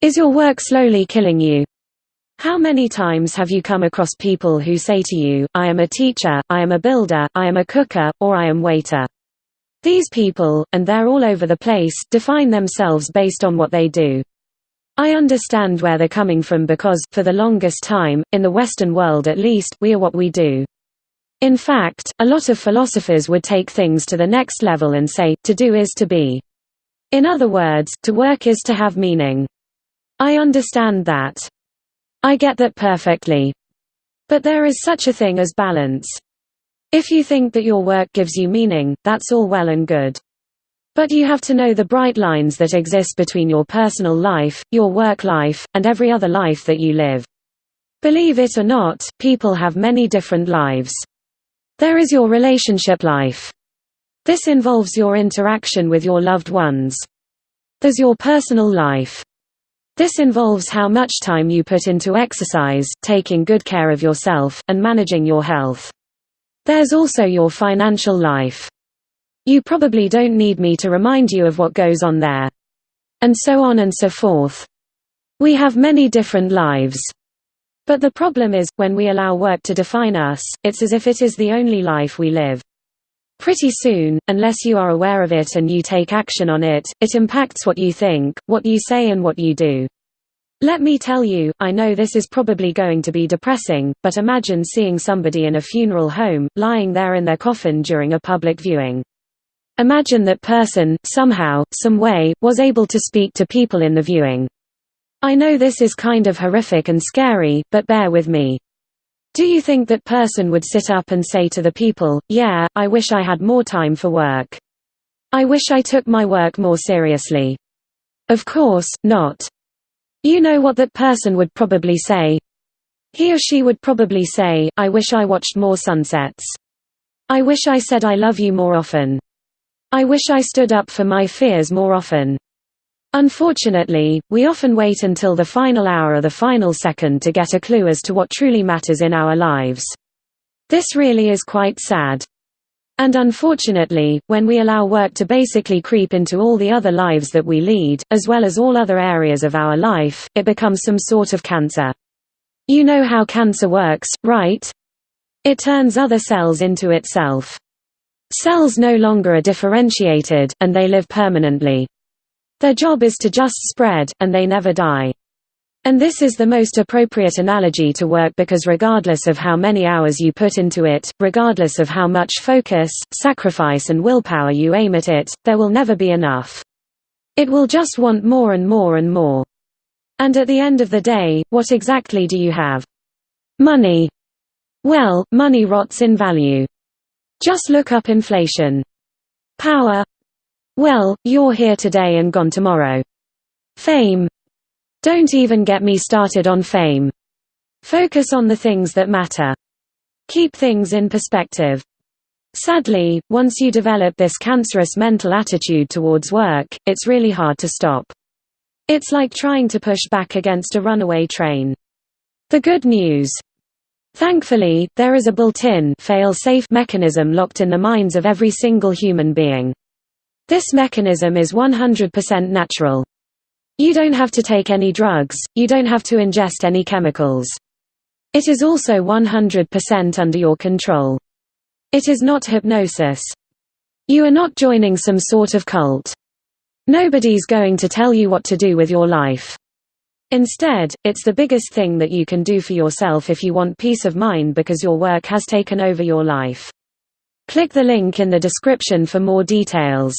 Is your work slowly killing you? How many times have you come across people who say to you, I am a teacher, I am a builder, I am a cooker, or I am waiter? These people, and they're all over the place, define themselves based on what they do. I understand where they're coming from because, for the longest time, in the Western world at least, we are what we do. In fact, a lot of philosophers would take things to the next level and say, to do is to be. In other words, to work is to have meaning. I understand that. I get that perfectly. But there is such a thing as balance. If you think that your work gives you meaning, that's all well and good. But you have to know the bright lines that exist between your personal life, your work life, and every other life that you live. Believe it or not, people have many different lives. There is your relationship life. This involves your interaction with your loved ones. There's your personal life. This involves how much time you put into exercise, taking good care of yourself, and managing your health. There's also your financial life. You probably don't need me to remind you of what goes on there. And so on and so forth. We have many different lives. But the problem is, when we allow work to define us, it's as if it is the only life we live. Pretty soon, unless you are aware of it and you take action on it, it impacts what you think, what you say and what you do. Let me tell you, I know this is probably going to be depressing, but imagine seeing somebody in a funeral home, lying there in their coffin during a public viewing. Imagine that person, somehow, some way, was able to speak to people in the viewing. I know this is kind of horrific and scary, but bear with me. Do you think that person would sit up and say to the people, yeah, I wish I had more time for work. I wish I took my work more seriously? Of course, not. You know what that person would probably say? He or she would probably say, I wish I watched more sunsets. I wish I said I love you more often. I wish I stood up for my fears more often. Unfortunately, we often wait until the final hour or the final second to get a clue as to what truly matters in our lives. This really is quite sad. And unfortunately, when we allow work to basically creep into all the other lives that we lead, as well as all other areas of our life, it becomes some sort of cancer. You know how cancer works, right? It turns other cells into itself. Cells no longer are differentiated, and they live permanently. Their job is to just spread, and they never die. And this is the most appropriate analogy to work because regardless of how many hours you put into it, regardless of how much focus, sacrifice and willpower you aim at it, there will never be enough. It will just want more and more and more. And at the end of the day, what exactly do you have? Money. Well, money rots in value. Just look up inflation. Power. Well, you're here today and gone tomorrow. Fame. Don't even get me started on fame. Focus on the things that matter. Keep things in perspective. Sadly, once you develop this cancerous mental attitude towards work, it's really hard to stop. It's like trying to push back against a runaway train. The good news. Thankfully, there is a built-in, fail-safe mechanism locked in the minds of every single human being. This mechanism is 100% natural. You don't have to take any drugs, you don't have to ingest any chemicals. It is also 100% under your control. It is not hypnosis. You are not joining some sort of cult. Nobody's going to tell you what to do with your life. Instead, it's the biggest thing that you can do for yourself if you want peace of mind because your work has taken over your life. Click the link in the description for more details.